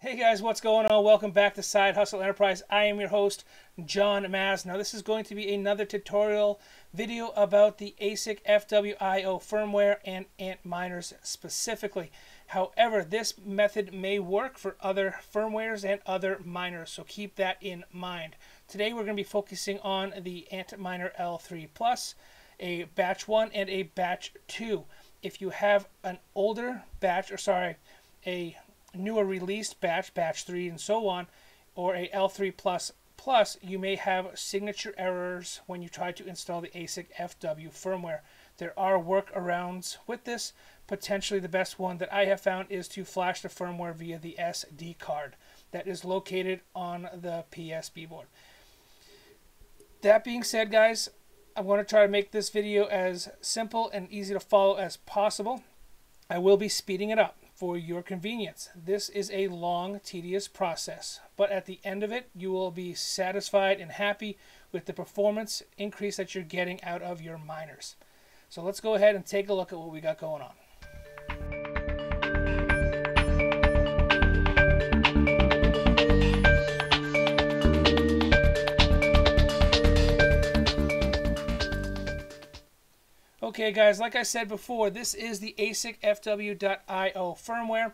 Hey guys, what's going on? Welcome back to Side Hustle Enterprise. I am your host, John Maz. Now this is going to be another tutorial video about the ASIC FWIO firmware and Antminers specifically. However, this method may work for other firmwares and other miners, so keep that in mind. Today we're going to be focusing on the Antminer L3 Plus, a batch 1 and a batch 2. If you have an older batch, a newer released batch 3 and so on, or a L3 plus, you may have signature errors when you try to install the ASIC FW firmware. There are workarounds with this. Potentially the best one that I have found is to flash the firmware via the SD card that is located on the PSB board. That being said, guys, I'm going to try to make this video as simple and easy to follow as possible. I will be speeding it up for your convenience. This is a long, tedious process, but at the end of it, you will be satisfied and happy with the performance increase that you're getting out of your miners. So let's go ahead and take a look at what we got going on. Okay guys, like I said before, this is the ASIC FW.io firmware.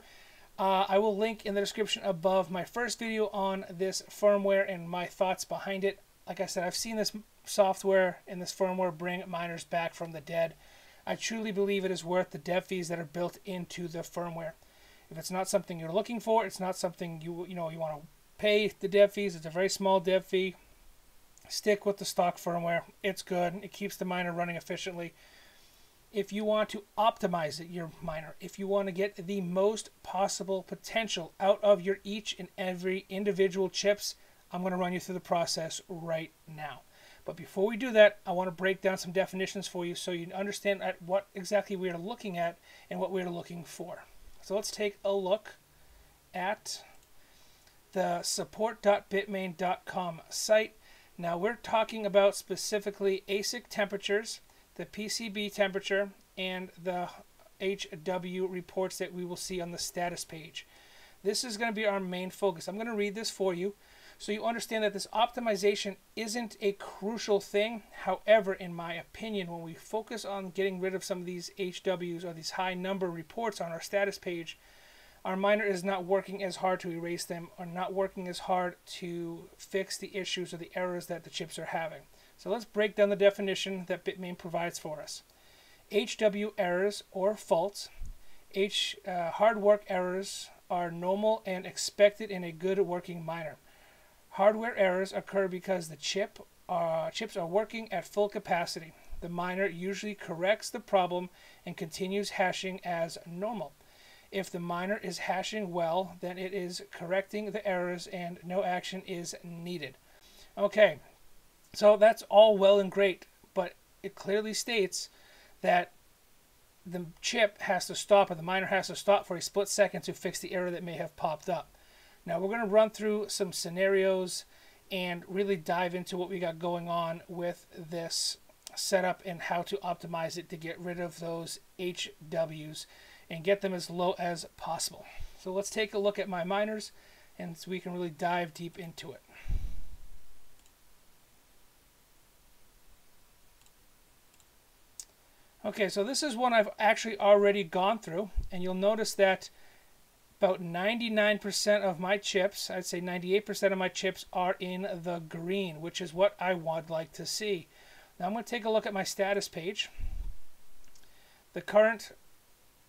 I will link in the description above my first video on this firmware and my thoughts behind it. Like I said, I've seen this software and this firmware bring miners back from the dead. I truly believe it is worth the dev fees that are built into the firmware. If it's not something you're looking for, it's not something you want to pay the dev fees. It's a very small dev fee. Stick with the stock firmware. It's good. It keeps the miner running efficiently. If you want to optimize your miner, if you want to get the most possible potential out of your each and every individual chips, I'm going to run you through the process right now. But before we do that, I want to break down some definitions for you so you understand at what exactly we are looking at and what we're looking for. So let's take a look at the support.bitmain.com site. Now we're talking about specifically ASIC temperatures, the PCB temperature, and the HW reports that we will see on the status page. This is going to be our main focus. I'm going to read this for you so you understand that this optimization isn't a crucial thing. However, in my opinion, when we focus on getting rid of some of these HWs or these high number reports on our status page, our miner is not working as hard to erase them or not working as hard to fix the issues or the errors that the chips are having. So let's break down the definition that Bitmain provides for us. HW errors or faults. Hard work errors are normal and expected in a good working miner. Hardware errors occur because the chips are working at full capacity. The miner usually corrects the problem and continues hashing as normal. If the miner is hashing well, then it is correcting the errors and no action is needed. Okay. So that's all well and great, but it clearly states that the chip has to stop or the miner has to stop for a split second to fix the error that may have popped up. Now we're going to run through some scenarios and really dive into what we got going on with this setup and how to optimize it to get rid of those HWs and get them as low as possible. So let's take a look at my miners and so we can really dive deep into it. Okay, so this is one I've actually already gone through, and you'll notice that about 99% of my chips, I'd say 98% of my chips are in the green, which is what I would like to see. Now I'm going to take a look at my status page. The current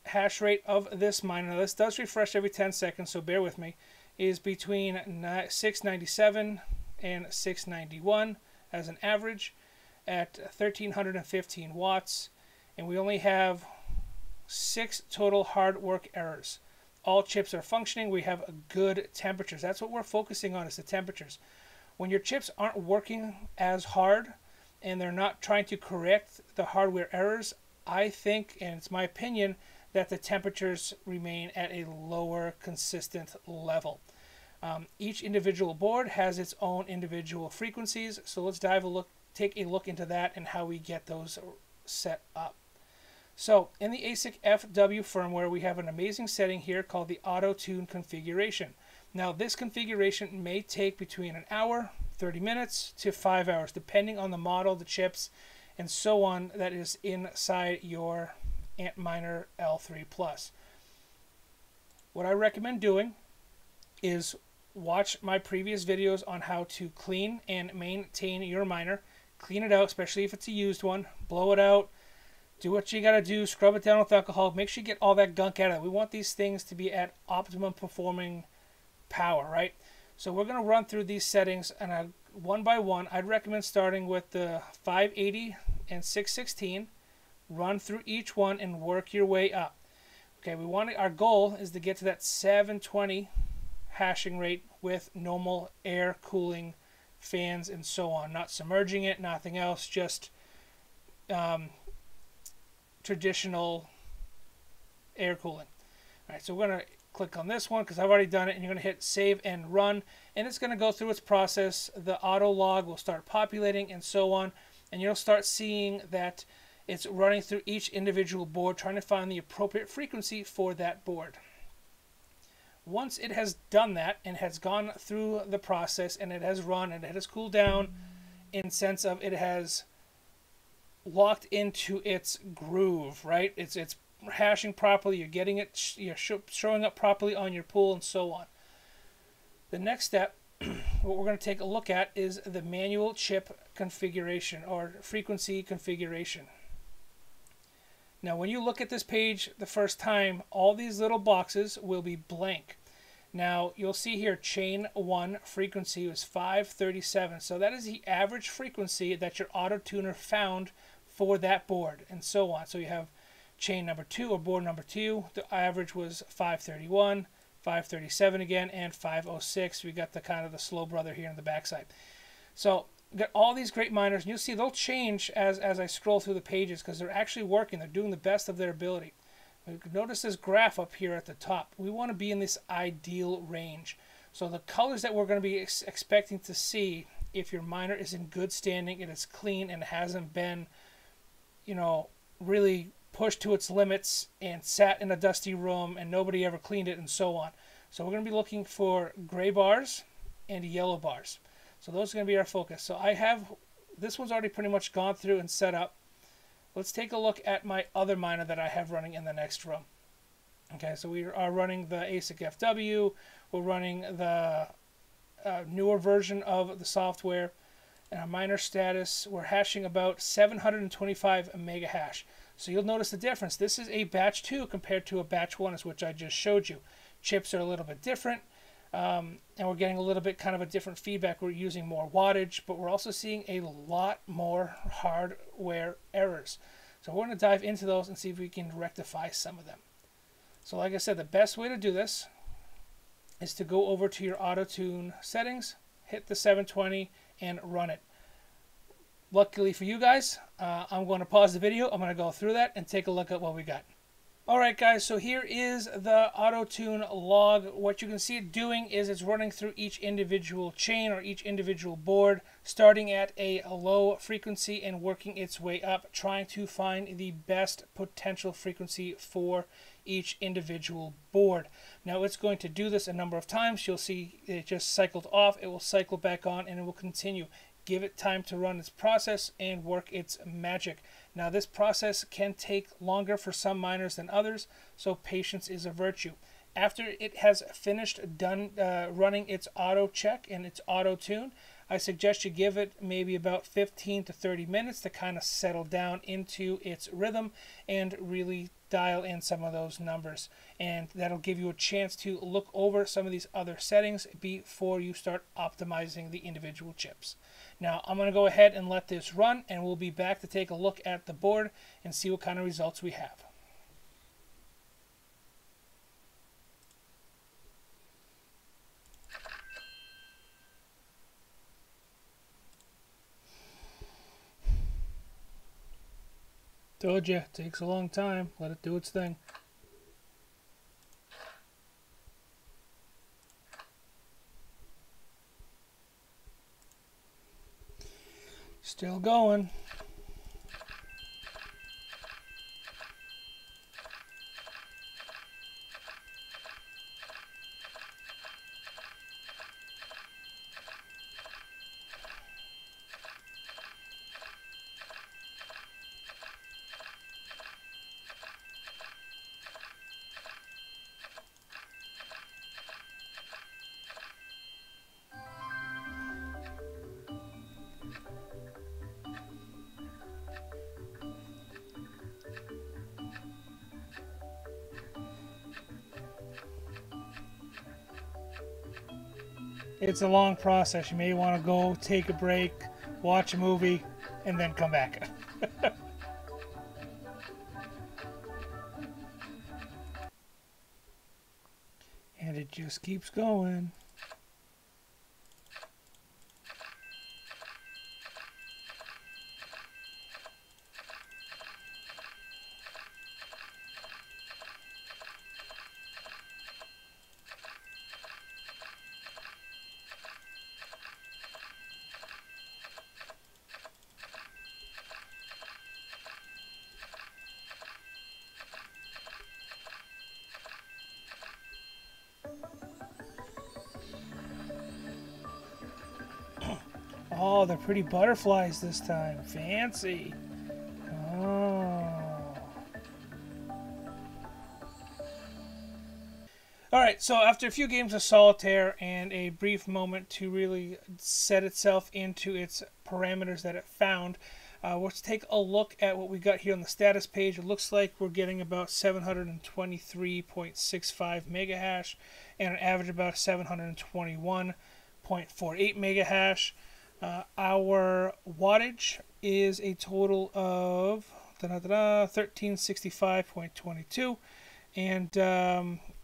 hash rate of this miner, now this does refresh every 10 seconds, so bear with me, is between 697 and 691 as an average at 1315 watts. And we only have 6 total hard work errors. All chips are functioning. We have good temperatures. That's what we're focusing on, is the temperatures. When your chips aren't working as hard and they're not trying to correct the hardware errors, I think, and it's my opinion, that the temperatures remain at a lower consistent level. Each individual board has its own individual frequencies, so let's take a look into that and how we get those set up. So in the ASIC FW firmware, we have an amazing setting here called the Auto Tune configuration. Now this configuration may take between an hour, 30 minutes to 5 hours, depending on the model, the chips, and so on that is inside your Antminer L3 Plus. What I recommend doing is watch my previous videos on how to clean and maintain your miner. Clean it out, especially if it's a used one. Blow it out. Do what you got to do. Scrub it down with alcohol. Make sure you get all that gunk out of it. We want these things to be at optimum performing power, right? So we're going to run through these settings and one by one. I'd recommend starting with the 580 and 616. Run through each one and work your way up. Okay, our goal is to get to that 720 hashing rate with normal air cooling fans and so on. Not submerging it, nothing else, just traditional air cooling. All right, so we're going to click on this one because I've already done it, and you're going to hit save and run, and it's going to go through its process. The auto log will start populating and so on, and you'll start seeing that it's running through each individual board, trying to find the appropriate frequency for that board. Once it has done that and has gone through the process and it has run and it has cooled down in sense of it has locked into its groove, right? It's hashing properly, you're getting it, you're showing up properly on your pool and so on. The next step, what we're going to take a look at is the manual chip configuration or frequency configuration. Now, when you look at this page the first time, all these little boxes will be blank. Now, you'll see here chain 1 frequency was 537. So that is the average frequency that your auto tuner found for that board and so on. So you have chain number 2 or board number 2. The average was 531, 537 again, and 506. We got the kind of the slow brother here on the backside. So got all these great miners, and you'll see they'll change as I scroll through the pages because they're actually working. They're doing the best of their ability. Notice this graph up here at the top. We want to be in this ideal range. So the colors that we're going to be expecting to see if your miner is in good standing, it is clean and hasn't been, really pushed to its limits and sat in a dusty room and nobody ever cleaned it and so on. So we're going to be looking for gray bars and yellow bars. So those are going to be our focus. So this one's already pretty much gone through and set up. Let's take a look at my other miner that I have running in the next row. Okay, so we are running the ASIC FW. We're running the newer version of the software. And our miner status, we're hashing about 725 mega hash. So you'll notice the difference. This is a batch 2 compared to a batch 1, which I just showed you. Chips are a little bit different. And we're getting a little bit kind of a different feedback. We're using more wattage, but we're also seeing a lot more hardware errors. So we're going to dive into those and see if we can rectify some of them. So like I said, the best way to do this is to go over to your auto tune settings, hit the 720, and run it. Luckily for you guys, I'm going to pause the video. I'm going to go through that and take a look at what we got. Alright guys, so here is the auto-tune log. What you can see it doing is it's running through each individual chain or each individual board, starting at a low frequency and working its way up, trying to find the best potential frequency for each individual board. Now it's going to do this a number of times. You'll see it just cycled off. It will cycle back on and it will continue. Give it time to run its process and work its magic. Now this process can take longer for some miners than others, so patience is a virtue. After it has finished running its auto check and its auto tune, I suggest you give it maybe about 15 to 30 minutes to kind of settle down into its rhythm and really dial in some of those numbers. And that'll give you a chance to look over some of these other settings before you start optimizing the individual chips. Now I'm going to go ahead and let this run, and we'll be back to take a look at the board and see what kind of results we have. Told you, takes a long time. Let it do its thing. Still going. It's a long process. You may want to go take a break, watch a movie, and then come back. And it just keeps going. Oh, they're pretty butterflies this time. Fancy. Oh. Alright, so after a few games of solitaire and a brief moment to really set itself into its parameters that it found, let's take a look at what we got here on the status page. It looks like we're getting about 723.65 mega hash and an average about 721.48 mega hash. Our wattage is a total of 1365.22, and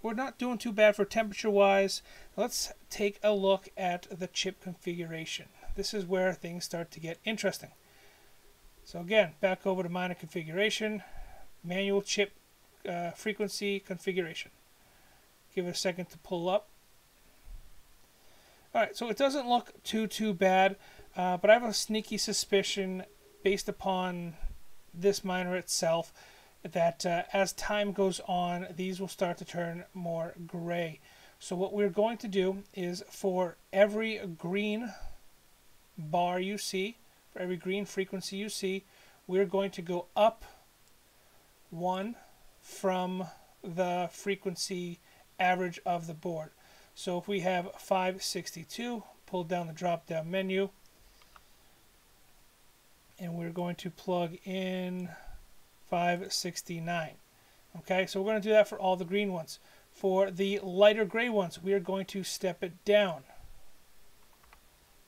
we're not doing too bad for temperature wise. Let's take a look at the chip configuration. This is where things start to get interesting. So again, back over to miner configuration, manual chip frequency configuration. Give it a second to pull up. Alright, so it doesn't look too bad, but I have a sneaky suspicion based upon this miner itself that as time goes on, these will start to turn more gray. So what we're going to do is for every green bar you see, for every green frequency you see, we're going to go up one from the frequency average of the board. So if we have 562, pull down the drop down menu, and we're going to plug in 569. Okay, so we're going to do that for all the green ones. For the lighter gray ones, we are going to step it down.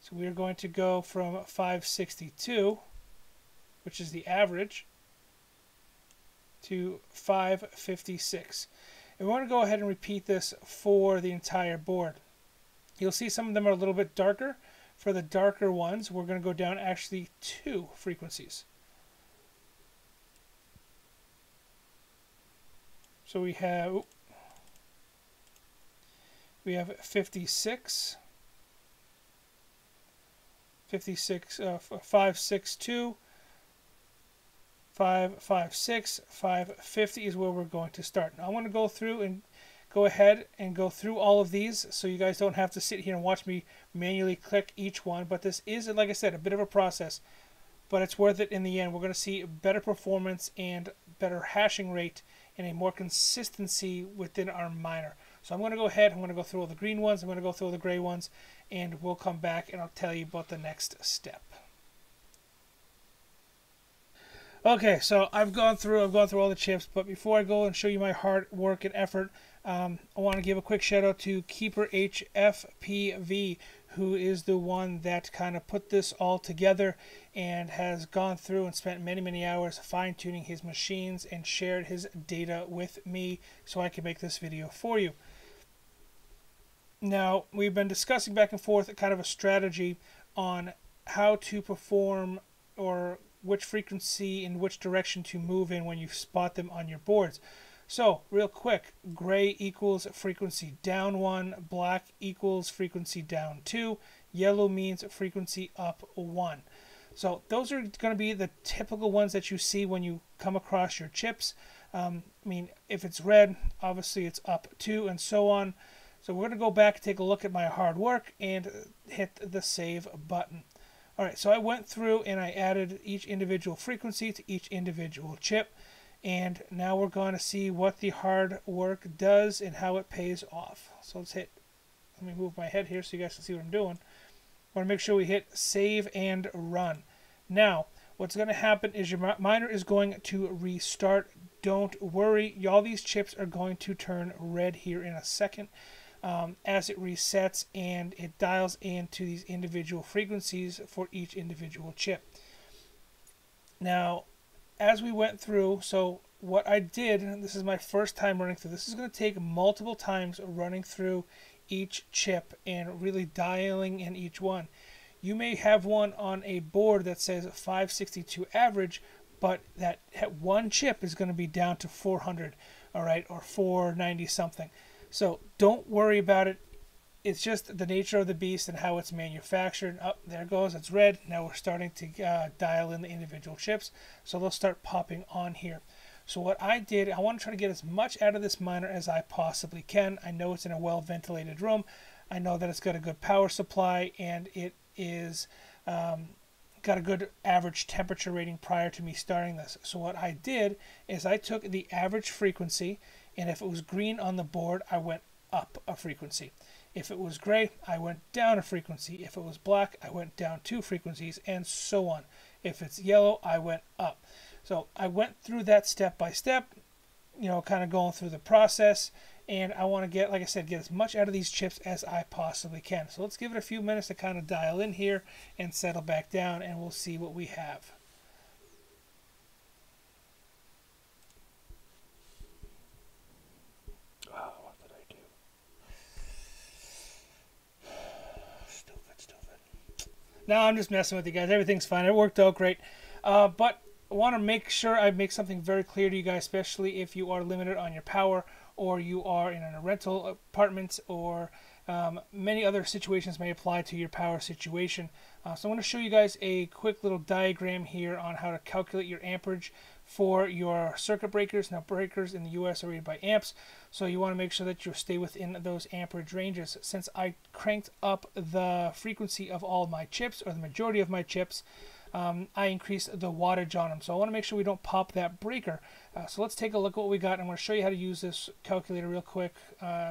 So we are going to go from 562, which is the average, to 556. And we want to go ahead and repeat this for the entire board. You'll see some of them are a little bit darker. For the darker ones, we're going to go down actually 2 frequencies. So we have 56, 562, 556, 550 is where we're going to start. Now I'm going to go through and go ahead and go through all of these so you guys don't have to sit here and watch me manually click each one, but this is, like I said, a bit of a process, but it's worth it in the end. We're going to see better performance and better hashing rate and a more consistency within our miner. So I'm going to go ahead, I'm going to go through all the green ones, I'm going to go through all the gray ones, and we'll come back and I'll tell you about the next step. Okay, so I've gone through all the chips, but before I go and show you my hard work and effort, I want to give a quick shout out to Keeper HFPV, who is the one that kind of put this all together and has gone through and spent many hours fine-tuning his machines and shared his data with me so I can make this video for you. Now, we've been discussing back and forth kind of a strategy on how to perform or which frequency in which direction to move in when you spot them on your boards. So, real quick, gray equals frequency down 1, black equals frequency down 2, yellow means frequency up 1. So, those are going to be the typical ones that you see when you come across your chips. I mean, if it's red, obviously it's up 2, and so on. So, we're going to go back and take a look at my hard work and hit the save button. Alright, so I went through and I added each individual frequency to each individual chip, and now we're going to see what the hard work does and how it pays off. So let me move my head here so you guys can see what I'm doing. I want to make sure we hit save and run. Now, what's going to happen is your miner is going to restart. Don't worry, all these chips are going to turn red here in a second. as it resets, and it dials into these individual frequencies for each individual chip. Now, as we went through, so what I did, and this is my first time running through, this is going to take multiple times running through each chip and really dialing in each one. You may have one on a board that says 562 average, but that one chip is going to be down to 400, all right, or 490 something. So don't worry about it. It's just the nature of the beast and how it's manufactured. Oh, there it goes. It's red. Now we're starting to dial in the individual chips. So they'll start popping on here. So what I did, I want to try to get as much out of this miner as I possibly can. I know it's in a well-ventilated room. I know that it's got a good power supply, and it is got a good average temperature rating prior to me starting this. So what I did is I took the average frequency, and if it was green on the board, I went up a frequency. If it was gray, I went down a frequency. If it was black, I went down 2 frequencies, and so on. If it's yellow, I went up. So I went through that step by step, you know, kind of going through the process, and I want to get, like I said, get as much out of these chips as I possibly can. So let's give it a few minutes to kind of dial in here and settle back down, and we'll see what we have. No, I'm just messing with you guys. Everything's fine. It worked out great. But I want to make sure I make something very clear to you guys, especially if you are limited on your power, or you are in a rental apartment, or many other situations may apply to your power situation. So I'm going to show you guys a quick little diagram here on how to calculate your amperage for your circuit breakers. Now, breakers in the US are rated by amps, so you want to make sure that you stay within those amperage ranges. Since I cranked up the frequency of all my chips, or the majority of my chips, I increased the wattage on them. So I want to make sure we don't pop that breaker. So let's take a look at what we got. I'm going to show you how to use this calculator real quick.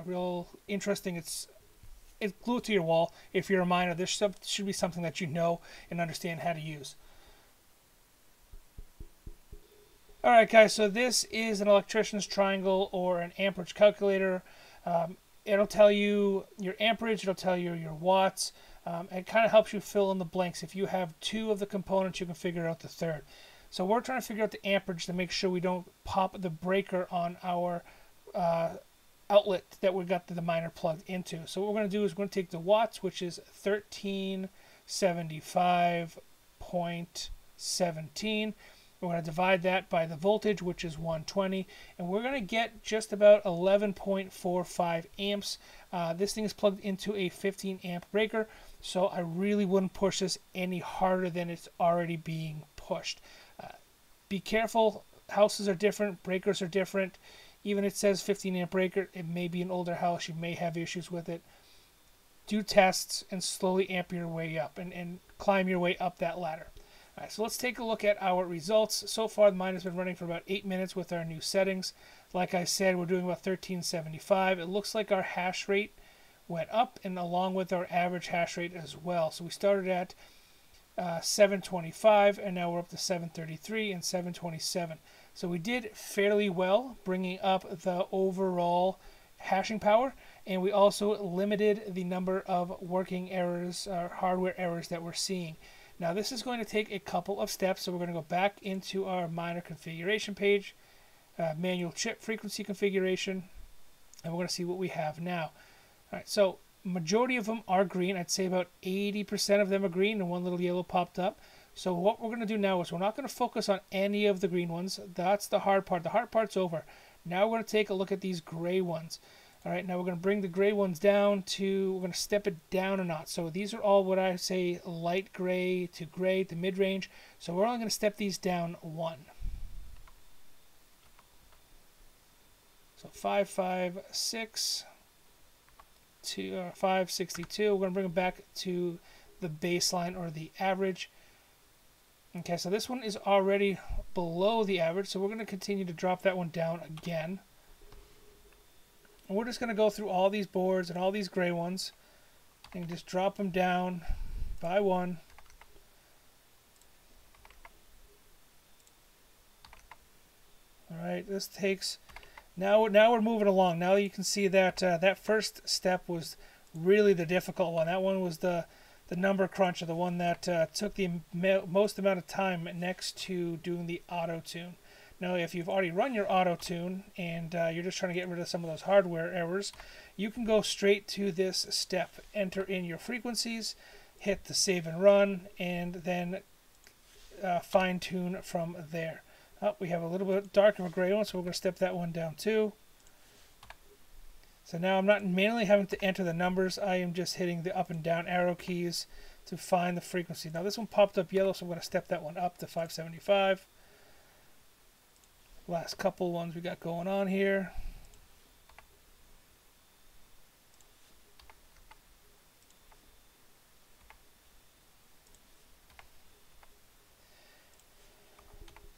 Real interesting. It's glued to your wall. If you're a miner, this should be something that you know and understand how to use. Alright guys, so this is an electrician's triangle, or an amperage calculator. It'll tell you your amperage, it'll tell you your watts. It kind of helps you fill in the blanks. If you have 2 of the components, you can figure out the 3rd. So we're trying to figure out the amperage to make sure we don't pop the breaker on our outlet that we got the miner plugged into. So what we're going to do is we're going to take the watts, which is 1375.17. We're going to divide that by the voltage, which is 120, and we're going to get just about 11.45 amps. This thing is plugged into a 15 amp breaker, so I really wouldn't push this any harder than it's already being pushed. Be careful. Houses are different. Breakers are different. Even it says 15 amp breaker, it may be an older house. You may have issues with it. Do tests and slowly amp your way up and climb your way up that ladder. Alright, so let's take a look at our results. So far, the mine has been running for about 8 minutes with our new settings. Like I said, we're doing about 1375. It looks like our hash rate went up, and along with our average hash rate as well. So we started at 725, and now we're up to 733 and 727. So we did fairly well, bringing up the overall hashing power, and we also limited the number of working errors, or hardware errors, that we're seeing. Now this is going to take a couple of steps, so we're going to go back into our miner configuration page, manual chip frequency configuration, and we're going to see what we have now. Alright, so majority of them are green. I'd say about 80% of them are green, and one little yellow popped up. So what we're going to do now is we're not going to focus on any of the green ones. That's the hard part. The hard part's over. Now we're going to take a look at these gray ones. Alright, now we're going to bring the gray ones down to, we're going to step it down a notch. So these are all what I say light gray to mid-range. So we're only going to step these down 1. So 556 to 562. We're going to bring them back to the baseline, or the average. Okay, so this one is already below the average, so we're going to continue to drop that one down again. And we're just going to go through all these boards and all these gray ones and just drop them down by 1. Alright, this takes Now we're moving along. Now you can see that that first step was really the difficult one. That one was the number cruncher, the one that took the most amount of time next to doing the auto tune. Now, if you've already run your auto tune and you're just trying to get rid of some of those hardware errors, you can go straight to this step. Enter in your frequencies, hit the save and run, and then fine tune from there. Oh, we have a little bit darker of a gray one, so we're going to step that one down too. So now I'm not manually having to enter the numbers. I am just hitting the up and down arrow keys to find the frequency. Now this one popped up yellow, so I'm going to step that one up to 575. Last couple ones we got going on here.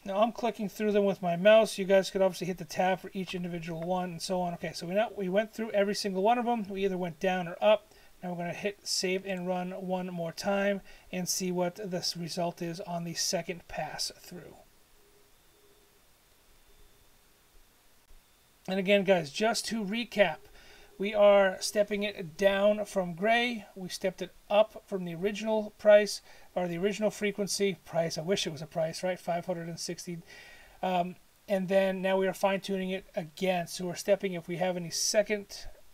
Now I'm clicking through them with my mouse. You guys could obviously hit the tab for each individual one and so on. Okay, so we went through every single one of them. We either went down or up. Now we're going to hit save and run one more time and see what this result is on the second pass through. And again, guys, just to recap, we are stepping it down from gray. We stepped it up from the original price, or the original frequency price. I wish it was a price, right? 560. And then now we are fine tuning it again. So we're stepping, if we have any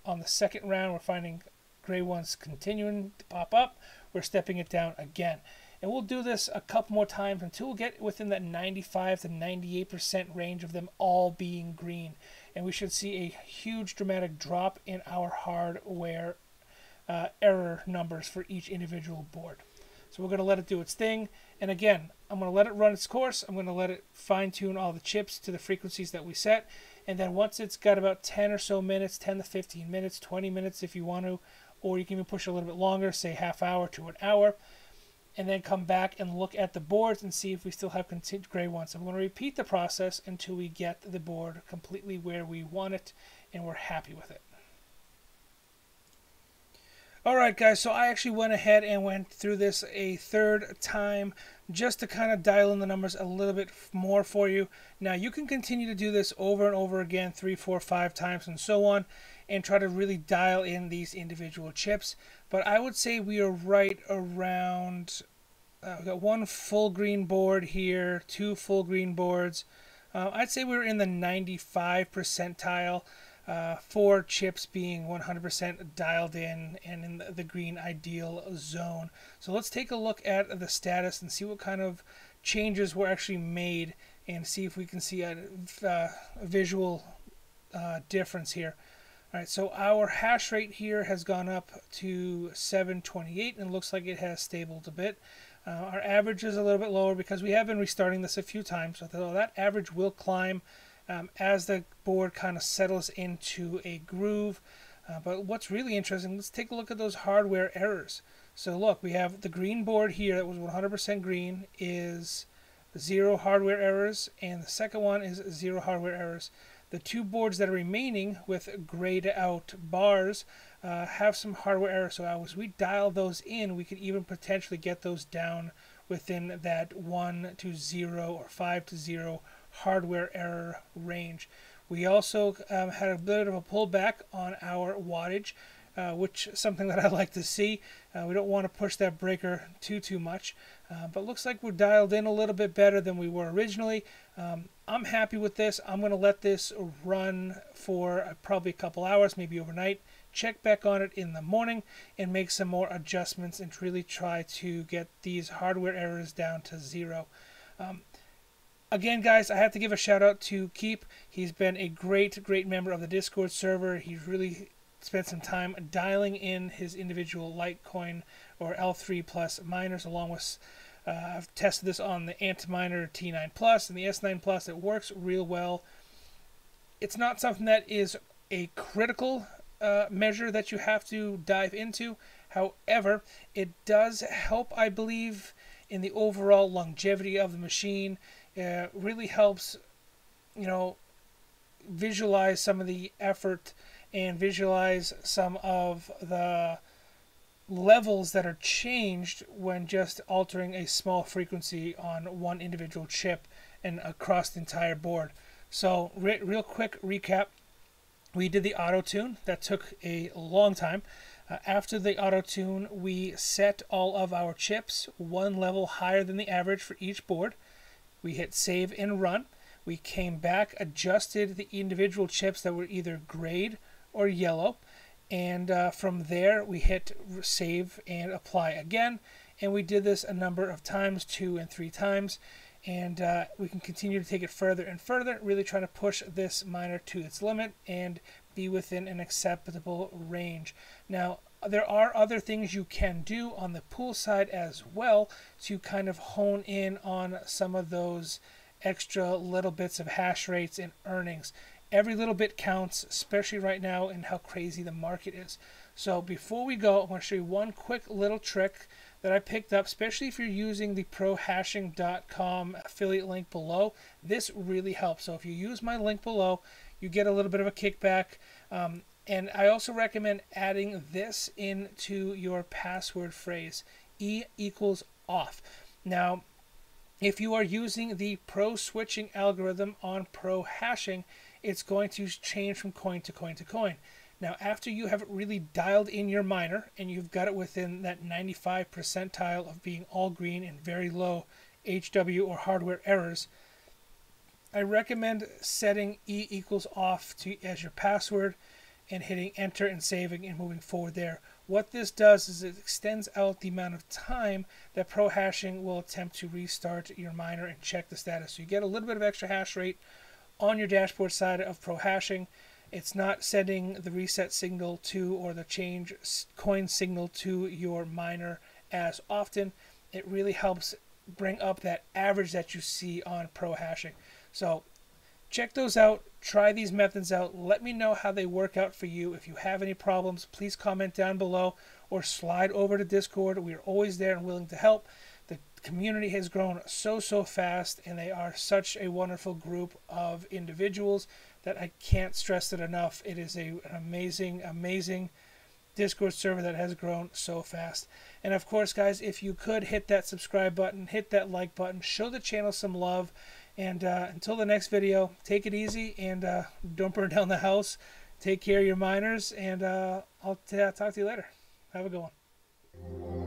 on the second round, we're finding gray ones continuing to pop up. We're stepping it down again. And we'll do this a couple more times until we get within that 95 to 98% range of them all being green. And we should see a huge dramatic drop in our hardware error numbers for each individual board. So we're going to let it do its thing. And again, I'm going to let it run its course. I'm going to let it fine tune all the chips to the frequencies that we set. And then once it's got about 10 or so minutes, 10 to 15 minutes, 20 minutes if you want to, or you can even push a little bit longer, say half hour to an hour, and then come back and look at the boards and see if we still have gray ones. So I'm going to repeat the process until we get the board completely where we want it and we're happy with it. Alright guys, so I actually went ahead and went through this a third time just to kind of dial in the numbers a little bit more for you. Now you can continue to do this over and over again 3, 4, 5 times and so on and try to really dial in these individual chips. But I would say we are right around, we've got one full green board here, 2 full green boards. I'd say we're in the 95 percentile. 4 chips being 100% dialed in and in the green ideal zone. So let's take a look at the status and see what kind of changes were actually made and see if we can see a visual difference here. Alright, so our hash rate here has gone up to 728 and it looks like it has stabled a bit. Our average is a little bit lower because we have been restarting this a few times, so that average will climb as the board kind of settles into a groove. But what's really interesting, let's take a look at those hardware errors. So look, we have the green board here that was 100% green is 0 hardware errors, and the second one is 0 hardware errors. The 2 boards that are remaining with grayed out bars have some hardware errors. So as we dial those in, we could even potentially get those down within that 1 to 0 or 5 to 0 hardware error range. We also had a bit of a pullback on our wattage, which is something that I like to see. We don't want to push that breaker too much, but looks like we're dialed in a little bit better than we were originally. I'm happy with this. I'm going to let this run for probably a couple hours, maybe overnight. Check back on it in the morning and make some more adjustments and really try to get these hardware errors down to 0. Again, guys, I have to give a shout out to Keep. He's been a great member of the Discord server. He's really spent some time dialing in his individual Litecoin or L3 Plus miners, along with I've tested this on the Antminer T9 Plus and the S9 Plus. It works real well. It's not something that is a critical measure that you have to dive into. However, it does help, I believe, in the overall longevity of the machine. Really helps, you know, visualize some of the effort and visualize some of the levels that are changed when just altering a small frequency on one individual chip and across the entire board. So real quick recap. We did the auto tune. That took a long time. After the auto tune, we set all of our chips one level higher than the average for each board. We hit save and run. We came back, adjusted the individual chips that were either grayed or yellow, and from there we hit save and apply again, and we did this a number of times, 2 and 3 times, and we can continue to take it further and further, really trying to push this miner to its limit and be within an acceptable range. Now, there are other things you can do on the pool side as well to kind of hone in on some of those extra little bits of hash rates and earnings. Every little bit counts, especially right now and how crazy the market is. So before we go, I want to show you one quick little trick that I picked up, especially if you're using the prohashing.com affiliate link below. This really helps. So if you use my link below, you get a little bit of a kickback. And I also recommend adding this into your password phrase, E equals off. Now, if you are using the pro switching algorithm on pro hashing, it's going to change from coin to coin to coin. Now, after you have really dialed in your miner and you've got it within that 95 percentile of being all green and very low HW or hardware errors, I recommend setting E equals off as your password and hitting enter and saving and moving forward there. What this does is it extends out the amount of time that pro hashing will attempt to restart your miner and check the status. So you get a little bit of extra hash rate on your dashboard side of pro hashing. It's not sending the reset signal to or the change coin signal to your miner as often. It really helps bring up that average that you see on pro hashing. So check those out. Try these methods out. Let me know how they work out for you. If you have any problems, please comment down below or slide over to Discord. We are always there and willing to help. The community has grown so fast, and they are such a wonderful group of individuals that I can't stress it enough. It is an amazing Discord server that has grown so fast. And of course, guys, if you could hit that subscribe button, hit that like button, show the channel some love. And until the next video, take it easy and don't burn down the house. Take care of your miners, and I'll talk to you later. Have a good one.